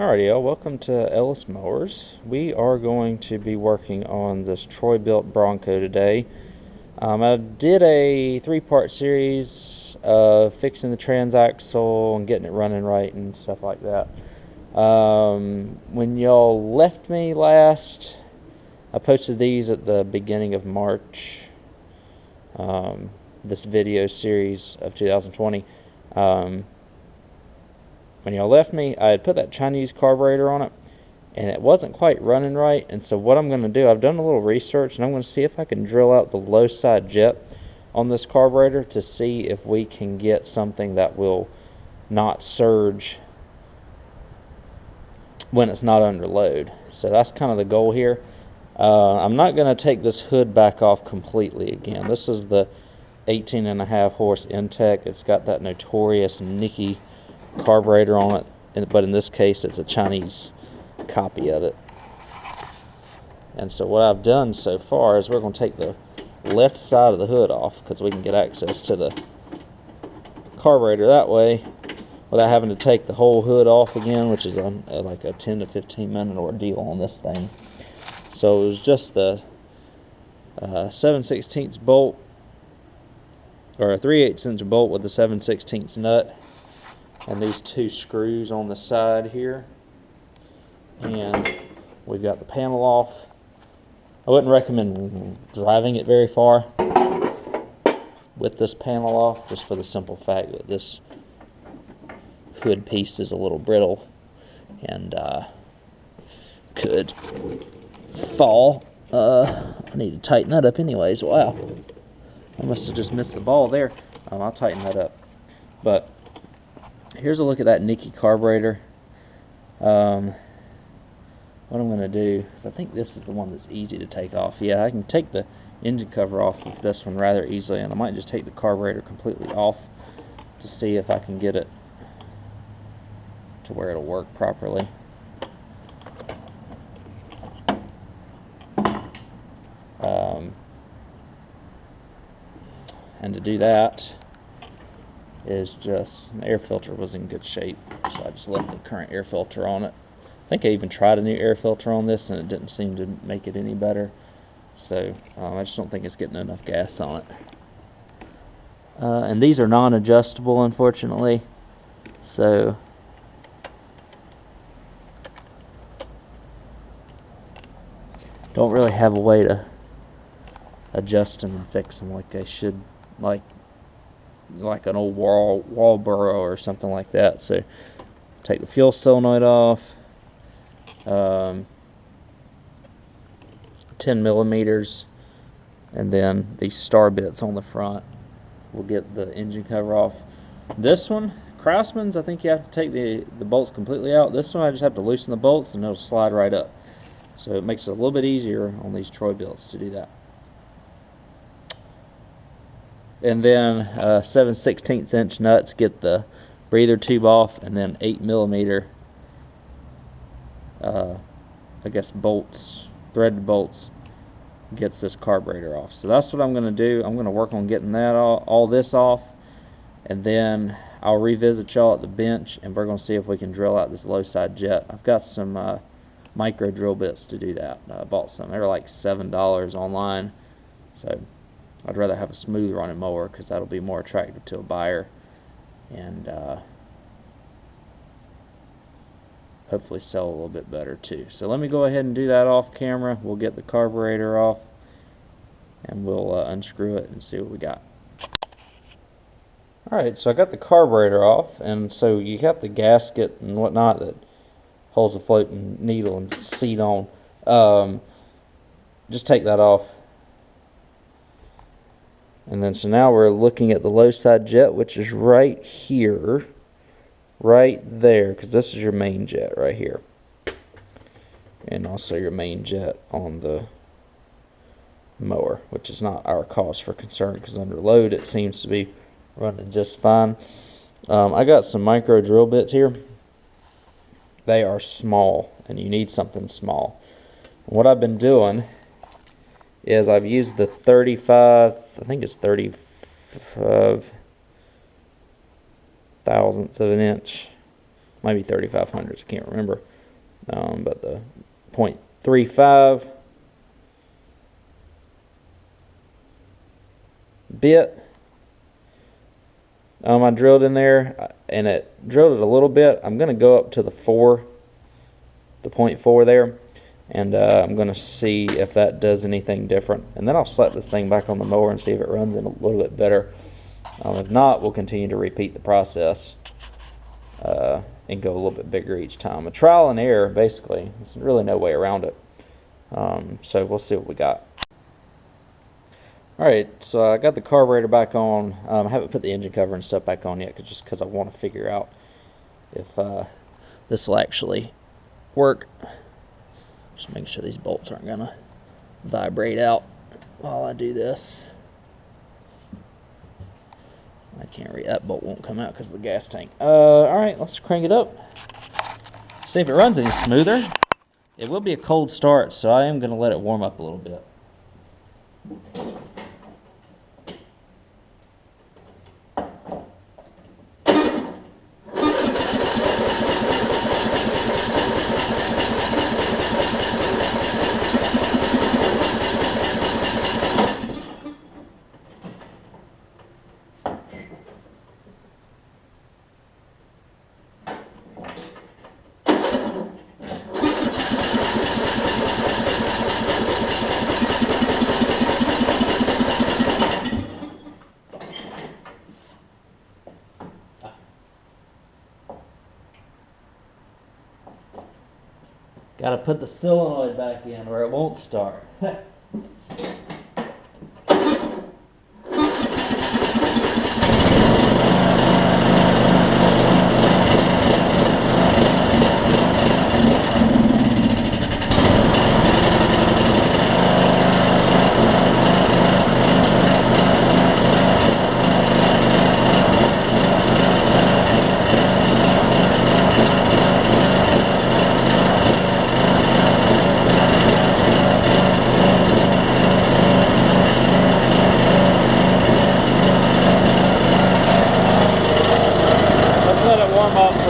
Alrighty, y'all, welcome to Ellis Mowers. We are going to be working on this Troy Bilt Bronco today. I did a three-part series of fixing the transaxle and getting it running right and stuff like that. When y'all left me last, I posted these at the beginning of March, this video series of 2020. When y'all left me, I had put that Chinese carburetor on it, and it wasn't quite running right. And so what I'm going to do, I've done a little research, and I'm going to see if I can drill out the low side jet on this carburetor to see if we can get something that will not surge when it's not under load. So that's kind of the goal here. I'm not going to take this hood back off completely again. This is the 18.5 horse Intek. It's got that notorious Nikki carburetor on it, but in this case it's a Chinese copy of it. And so what I've done so far is we're going to take the left side of the hood off because we can get access to the carburetor that way without having to take the whole hood off again, which is like a 10 to 15 minute ordeal on this thing. So it was just the 7/16 bolt, or a 3/8 inch bolt with the 7/16 nut, and these two screws on the side here, and we've got the panel off. I wouldn't recommend driving it very far with this panel off, just for the simple fact that this hood piece is a little brittle and could fall. I need to tighten that up anyways. Wow, I must have just missed the ball there. I'll tighten that up. But here's a look at that Nikki carburetor. What I'm going to do is, I think this is the one that's easy to take off. Yeah, I can take the engine cover off of this one rather easily, and I might just take the carburetor completely off to see if I can get it to where it'll work properly. And to do that is just, the air filter was in good shape, so I just left the current air filter on it. I think I even tried a new air filter on this and it didn't seem to make it any better, so I just don't think it's getting enough gas on it. And these are non-adjustable, unfortunately, so don't really have a way to adjust them and fix them like they should, like an old wall burrow or something like that. So take the fuel solenoid off, 10 millimeters, and then these star bits on the front will get the engine cover off. This one, Craftsman's, I think you have to take the bolts completely out. This one I just have to loosen the bolts and it'll slide right up. So it makes it a little bit easier on these Troy Bilts to do that. And then 7/16 inch nuts get the breather tube off, and then 8 millimeter I guess bolts, threaded bolts, gets this carburetor off. So that's what I'm going to do. I'm going to work on getting that all this off, and then I'll revisit y'all at the bench, and we're going to see if we can drill out this low side jet. I've got some micro drill bits to do that. I bought some. They were like $7 online, so I'd rather have a smooth running mower because that'll be more attractive to a buyer, and hopefully sell a little bit better too. So let me go ahead and do that off camera. We'll get the carburetor off and we'll unscrew it and see what we got. Alright, so I got the carburetor off, and so you got the gasket and whatnot that holds the floating needle and seat on. Just take that off. And then so now we're looking at the low side jet, which is right here, right there, because this is your main jet right here, and also your main jet on the mower, which is not our cause for concern because under load it seems to be running just fine. I got some micro drill bits here. They are small, and you need something small. What I've been doing is I've used the 35, I think it's 35 thousandths of an inch, maybe 35 hundredths, I can't remember. but the 0.35 bit, I drilled in there, and it drilled it a little bit. I'm going to go up to the 0.4 there, and I'm going to see if that does anything different, and then I'll slap this thing back on the mower and see if it runs in a little bit better. If not, we'll continue to repeat the process and go a little bit bigger each time. A trial and error, basically. There's really no way around it. So we'll see what we got. Alright, so I got the carburetor back on. I haven't put the engine cover and stuff back on yet, just because I want to figure out if this will actually work. Just making sure these bolts aren't going to vibrate out while I do this. I can't read, that bolt won't come out because of the gas tank. Alright, let's crank it up. See if it runs any smoother. It will be a cold start, so I am going to let it warm up a little bit. Got to put the solenoid back in or it won't start.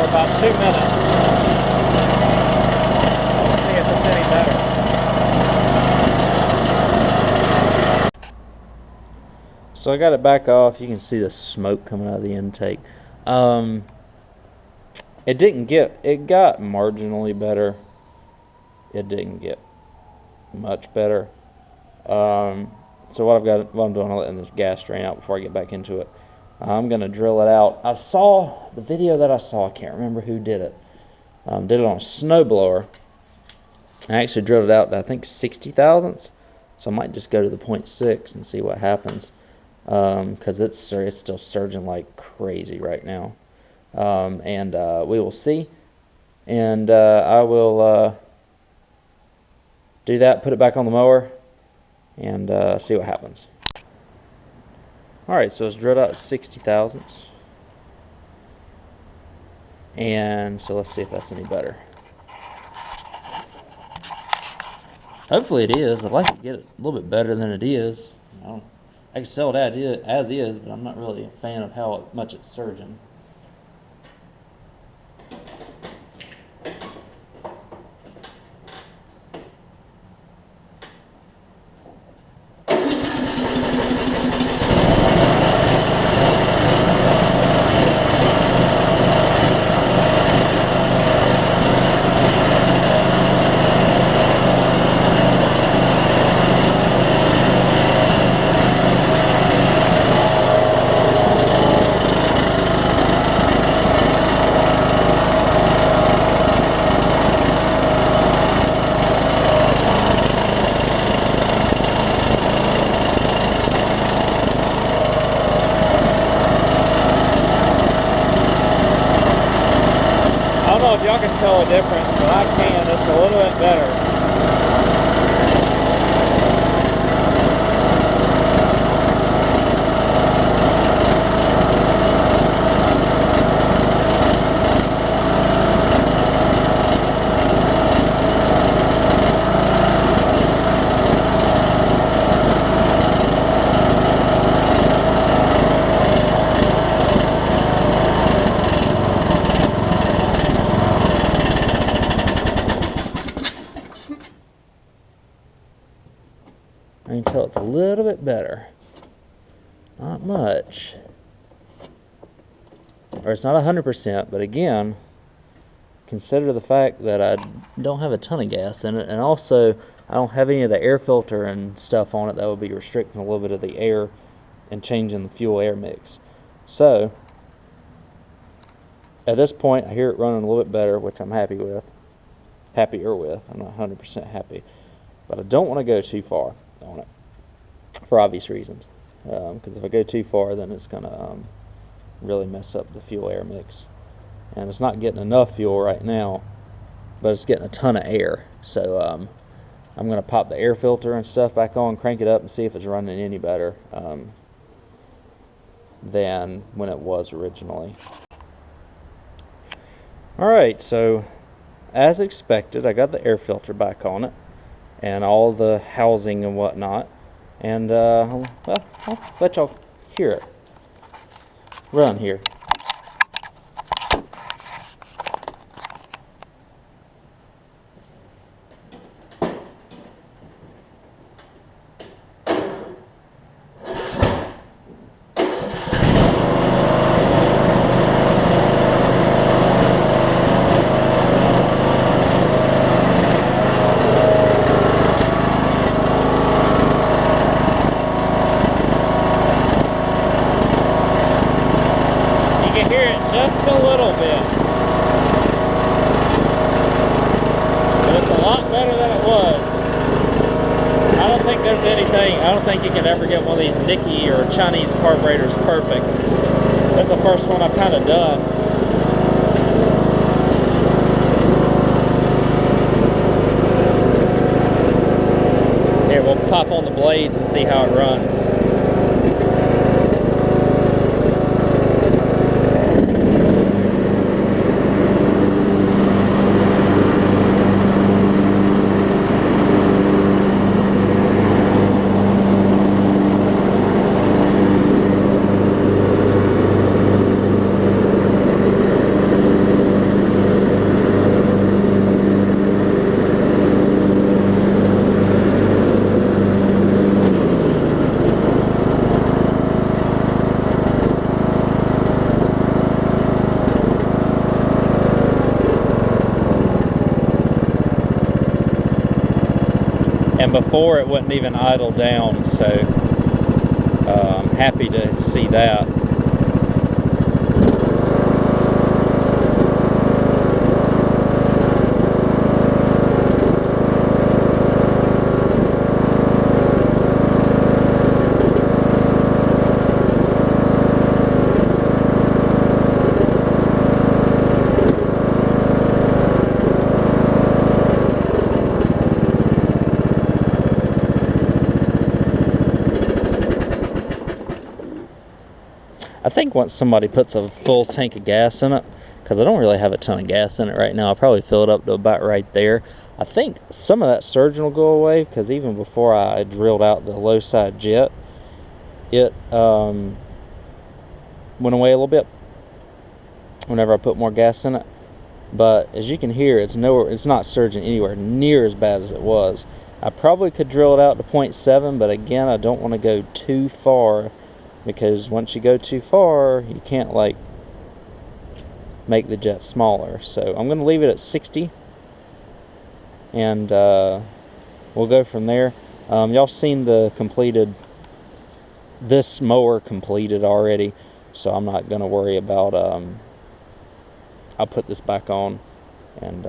About 2 minutes. Let's see if it's any better. So I got it back off. You can see the smoke coming out of the intake. It got marginally better. It didn't get much better. So what I'm doing, I'm letting this gas drain out before I get back into it. I'm going to drill it out. I saw the video that I saw. I can't remember who did it. Did it on a snowblower. I actually drilled it out to, I think, 60 thousandths. So I might just go to the 0.6 and see what happens. Because it's still surging like crazy right now. And we will see. And I will do that, put it back on the mower, and see what happens. Alright, so it's drilled out at 60 thousandths. And so let's see if that's any better. Hopefully it is. I'd like to get it a little bit better than it is. I can sell it as is, but I'm not really a fan of how much it's surging. If y'all can tell a difference, but I can. It's a little bit better. I can tell it's a little bit better. Not much. Or it's not 100%, but again, consider the fact that I don't have a ton of gas in it, and also I don't have any of the air filter and stuff on it that would be restricting a little bit of the air and changing the fuel air mix. So at this point, I hear it running a little bit better, which I'm happier with. I'm not 100% happy, but I don't want to go too far on it for obvious reasons. Because if I go too far, then it's going to really mess up the fuel air mix. And it's not getting enough fuel right now, but it's getting a ton of air. So I'm going to pop the air filter and stuff back on, crank it up, and see if it's running any better than when it was originally. Alright, so as expected, I got the air filter back on it and all the housing and whatnot. And well, I'll let y'all hear it run here. Just a little bit, but it's a lot better than it was. I don't think there's anything, I don't think you can ever get one of these Nikki or Chinese carburetors perfect. That's the first one I've kind of done. Here, we'll pop on the blades and see how it runs. And before it wouldn't even idle down, so I'm happy to see that. I think once somebody puts a full tank of gas in it, because I don't really have a ton of gas in it right now, I'll probably fill it up to about right there. I think some of that surging will go away, because even before I drilled out the low side jet, it went away a little bit whenever I put more gas in it. But as you can hear, it's not surging anywhere near as bad as it was. I probably could drill it out to 0.7, but again, I don't want to go too far, because once you go too far, you can't like make the jet smaller. So I'm going to leave it at 60, and we'll go from there. Y'all seen the completed, this mower completed already, so I'm not going to worry about, I'll put this back on, and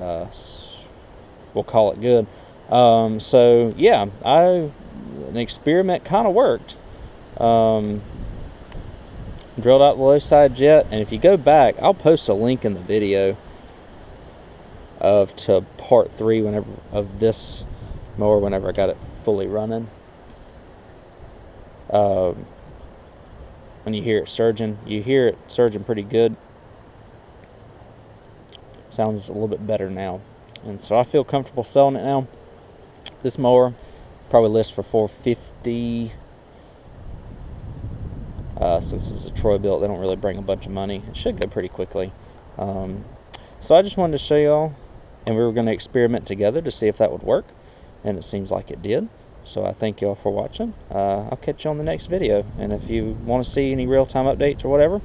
we'll call it good. So yeah, an experiment kind of worked. Drilled out the low side jet, and if you go back, I'll post a link in the video to part 3 of this mower whenever I got it fully running. When you hear it surging, pretty good. Sounds a little bit better now, and so I feel comfortable selling it now. This mower probably lists for $450. Since it's a Troy Bilt, they don't really bring a bunch of money. It should go pretty quickly. So I just wanted to show y'all, and we were going to experiment together to see if that would work, and it seems like it did. So I thank y'all for watching. I'll catch you on the next video. And if you want to see any real-time updates or whatever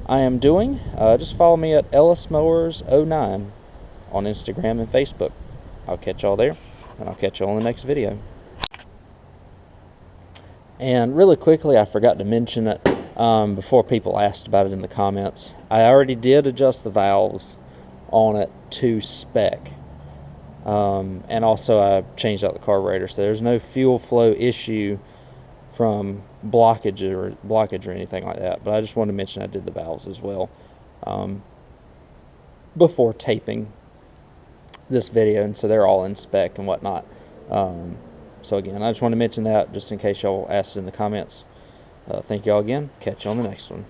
I am doing, just follow me at Ellis Mowers 09 on Instagram and Facebook. I'll catch y'all there, and I'll catch y'all on the next video. And really quickly, I forgot to mention it before people asked about it in the comments. I already did adjust the valves on it to spec. And also I changed out the carburetor, so there's no fuel flow issue from blockage or anything like that. But I just wanted to mention I did the valves as well before taping this video, and so they're all in spec and whatnot. So again, I just want to mention that just in case y'all asked in the comments. Thank y'all again. Catch you on the next one.